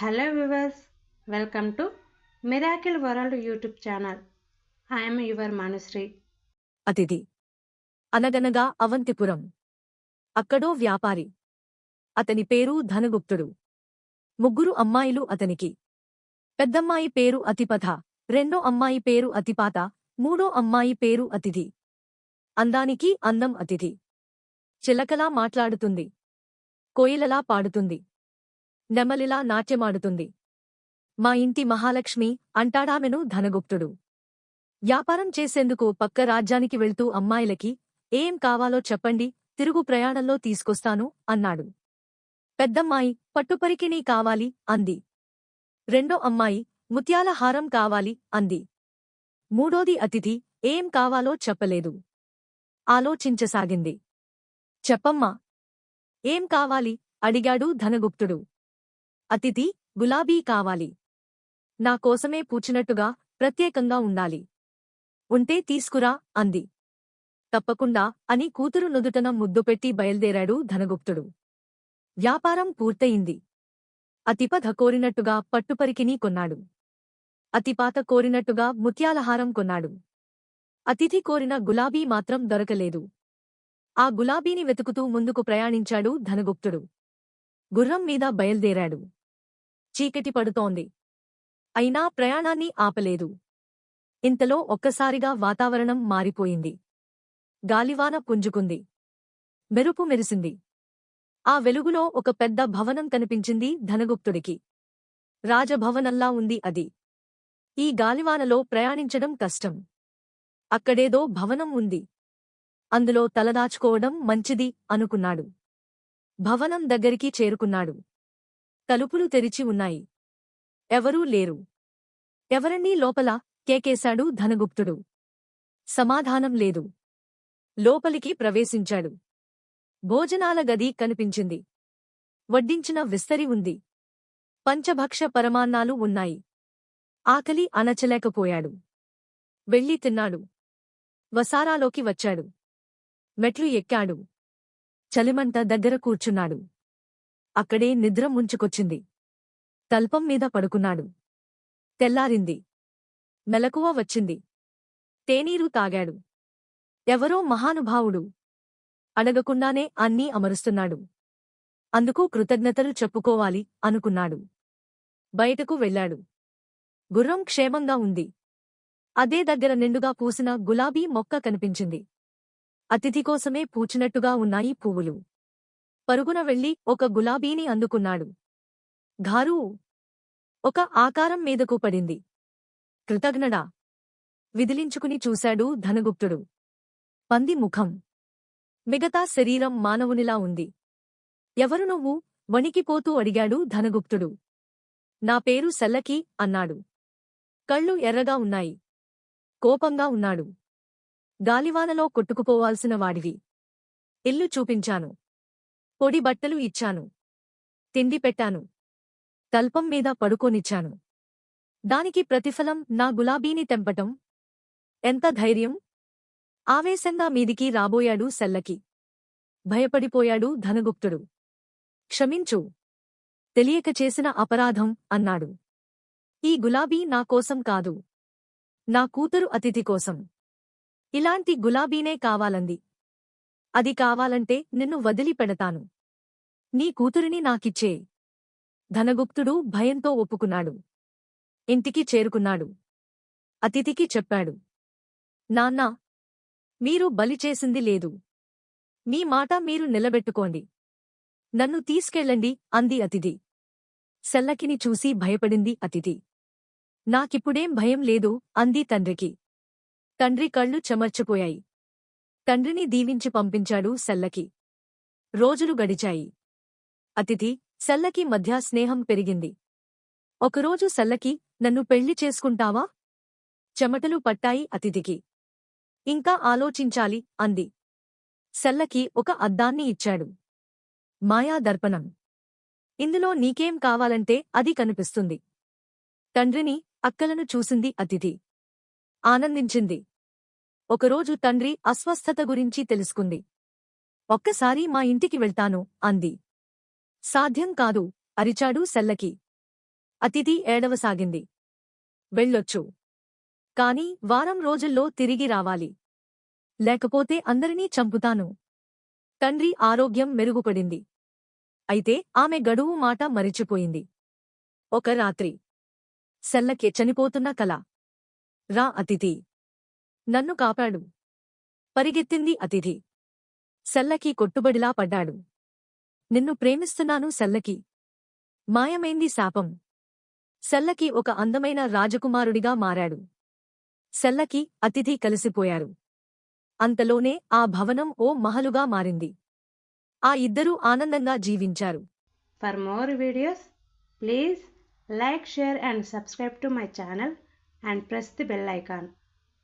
Hello viewers, welcome to Miracle World YouTube channel. I am your Manusri. అతిథి అనగనగా అవంతిపురం. అక్కడో వ్యాపారి. అతని పేరు ధనగుప్తుడు. ముగ్గురు అమ్మాయిలు అతనికి. పెద్దమ్మాయి పేరు అతిపథ, రెండో అమ్మాయి పేరు అతిపాత, మూడో అమ్మాయి పేరు అతిథి. అందానికి అందం అతిథి. చిలకలా మాట్లాడుతుంది. కోయిలలా పాడుతుంది. నెమలిలా నాట్యమాడుతుంది. మా ఇంటి మహాలక్ష్మి అంటాడామెను ధనగుప్తుడు. వ్యాపారం చేసేందుకు పక్క రాజ్యానికి వెళ్తూ అమ్మాయిలకి ఏం కావాలో చెప్పండి, తిరుగు ప్రయాణంలో తీసుకొస్తాను అన్నాడు. పెద్దమ్మాయి పట్టుపరికిణీ కావాలి అంది. రెండో అమ్మాయి ముత్యాల హారం కావాలి అంది. మూడోది అతిథి ఏం కావాలో చెప్పలేదు. ఆలోచించసాగింది. చెప్పమ్మా, ఏం కావాలి అడిగాడు ధనగుప్తుడు. అతిథి గులాబీ కావాలి. నా కోసమే పూచినట్టుగా ప్రత్యేకంగా ఉండాలి. ఉంటే తీసుకురా అంది. తప్పకుండా అని కూతురు నుదుటన ముద్దుపెట్టి బయల్దేరాడు ధనగుప్తుడు. వ్యాపారం పూర్తయింది. అతిపథ కోరినట్టుగా పట్టుపరికిణీ కొన్నాడు. అతిపాత కోరినట్టుగా ముత్యాలహారం కొన్నాడు. అతిథి కోరిన గులాబీ మాత్రం దొరకలేదు. ఆ గులాబీని వెతుకుతూ ముందుకు ప్రయాణించాడు ధనగుప్తుడు. గుర్రం మీద బయల్దేరాడు. చీకటి పడుతోంది. అయినా ప్రయాణాన్ని ఆపలేదు. ఇంతలో ఒక్కసారిగా వాతావరణం మారిపోయింది. గాలివాన పుంజుకుంది. మెరుపు మెరిసింది. ఆ వెలుగులో ఒక పెద్ద భవనం కనిపించింది ధనగుప్తుడికి. రాజభవనంలా ఉంది అది. ఈ గాలివానలో ప్రయాణించడం కష్టం. అక్కడేదో భవనం ఉంది. అందులో తలదాచుకోవడం మంచిది అనుకున్నాడు. భవనం దగ్గరికి చేరుకున్నాడు. తలుపులు తెరిచి ఉన్నాయి. ఎవరూ లేరు. ఎవరన్నీ లోపల కేకేశాడు ధనగుప్తుడు. సమాధానం లేదు. లోపలికి ప్రవేశించాడు. భోజనాల గది కనిపించింది. వడ్డించిన విస్తరి ఉంది. పంచభక్ష పరమాన్నాలు ఉన్నాయి. ఆకలి అణచలేకపోయాడు. వెళ్ళి తిన్నాడు. వసారాలోకి వచ్చాడు. మెట్లు ఎక్కాడు. చలిమంట దగ్గర కూర్చున్నాడు. అక్కడే నిద్ర ముంచుకొచ్చింది. తల్పం మీద పడుకున్నాడు. తెల్లారింది. మెలకువ వచ్చింది. తేనీరు తాగాడు. ఎవరో మహానుభావుడు. అడగకుండానే అన్నీ అమరుస్తున్నాడు. అందుకు కృతజ్ఞతలు చెప్పుకోవాలి అనుకున్నాడు. బయటకు వెళ్ళాడు. గుర్రం క్షేమంగా ఉంది. అదే దగ్గర నిండుగా పూసిన గులాబీ మొక్క కనిపించింది. అతిథి కోసమే పూచినట్టుగా ఉన్నాయి పువ్వులు. పరుగున వెళ్లి ఒక గులాబీని అందుకున్నాడు. ఘారూ! ఒక ఆకారం మీదకు పడింది. కృతజ్ఞడా! విదిలించుకుని చూశాడు ధనగుప్తుడు. పంది ముఖం. మిగతా శరీరం మానవునిలా ఉంది. ఎవరు నువ్వు? వణికిపోతూ అడిగాడు ధనగుప్తుడు. నా పేరు సెల్లకి అన్నాడు. కళ్ళు ఎర్రగా ఉన్నాయి. కోపంగా ఉన్నాడు. గాలివానలో కొట్టుకుపోవాల్సిన వాడివి. ఇల్లు చూపించాను. పొడి బట్టలు ఇచ్చాను. తిండి పెట్టాను. తల్పం మీద పడుకోనిచ్చాను. దానికి ప్రతిఫలం నా గులాబీని తెంపటం? ఎంత ధైర్యం? ఆవేశంగా మీదికి రాబోయాడు సెల్లకి. భయపడిపోయాడు ధనగుప్తుడు. క్షమించు. తెలియక చేసిన అపరాధం అన్నాడు. ఈ గులాబీ నా కోసం కాదు. నా కూతురు అతిథి కోసం. ఇలాంటి గులాబీనే కావాలంది. అది కావాలంటే నిన్ను వదిలిపెడతాను. నీ కూతురిని నాకిచ్చే. ధనగుప్తుడు భయంతో ఒప్పుకున్నాడు. ఇంటికి చేరుకున్నాడు. అతిథికి చెప్పాడు. నాన్నా, మీరు బలిచేసింది లేదు. మీ మాట మీరు నిలబెట్టుకోండి. నన్ను తీసుకెళ్ళండి అంది అతిథి. సెల్లకిని చూసి భయపడింది అతిథి. నాకిప్పుడేం భయం లేదు అంది తండ్రికి. తండ్రి కళ్ళు చెమర్చిపోయాయి. తండ్రిని దీవించి పంపించాడు సెల్లకి. రోజులు గడిచాయి. అతిథి సెల్లకి మధ్య స్నేహం పెరిగింది. ఒకరోజు సెల్లకి నన్ను పెళ్లి చేసుకుంటావా? చెమటలు పట్టాయి అతిథికి. ఇంకా ఆలోచించాలి అంది. సెల్లకి ఒక అద్దాన్ని ఇచ్చాడు. మాయా దర్పణం. ఇందులో నీకేం కావాలంటే అది కనిపిస్తుంది. తండ్రిని, అక్కలను చూసింది అతిథి. ఆనందించింది. ఒకరోజు తండ్రి అస్వస్థత గురించి తెలుసుకుంది. ఒక్కసారి మా ఇంటికి వెళ్తాను అంది. సాధ్యం కాదు అరిచాడు సెల్లకి. అతిథి ఏడవసాగింది. వెళ్ళొచ్చు. కాని వారం రోజుల్లో తిరిగి రావాలి. లేకపోతే అందరినీ చంపుతాను. తండ్రి ఆరోగ్యం మెరుగుపడింది. అయితే ఆమె గడువు మాట మరిచిపోయింది. ఒక రాత్రి సెల్లకి చనిపోతున్న కల. రా అతిథి. నన్ను కాపాడు. పరిగెత్తింది అతిథి. సెల్లకి కొట్టుబడిలా పడ్డాడు. నిన్ను ప్రేమిస్తున్నాను సెల్లకి. మాయమైంది శాపం. సెల్లకి ఒక అందమైన రాజకుమారుడిగా మారాడు. సెల్లకి అతిథి కలిసిపోయారు. అంతలోనే ఆ భవనం ఓ మహలుగా మారింది. ఆ ఇద్దరూ ఆనందంగా జీవించారు. For more videos, please like, share and subscribe to my channel and press the bell icon.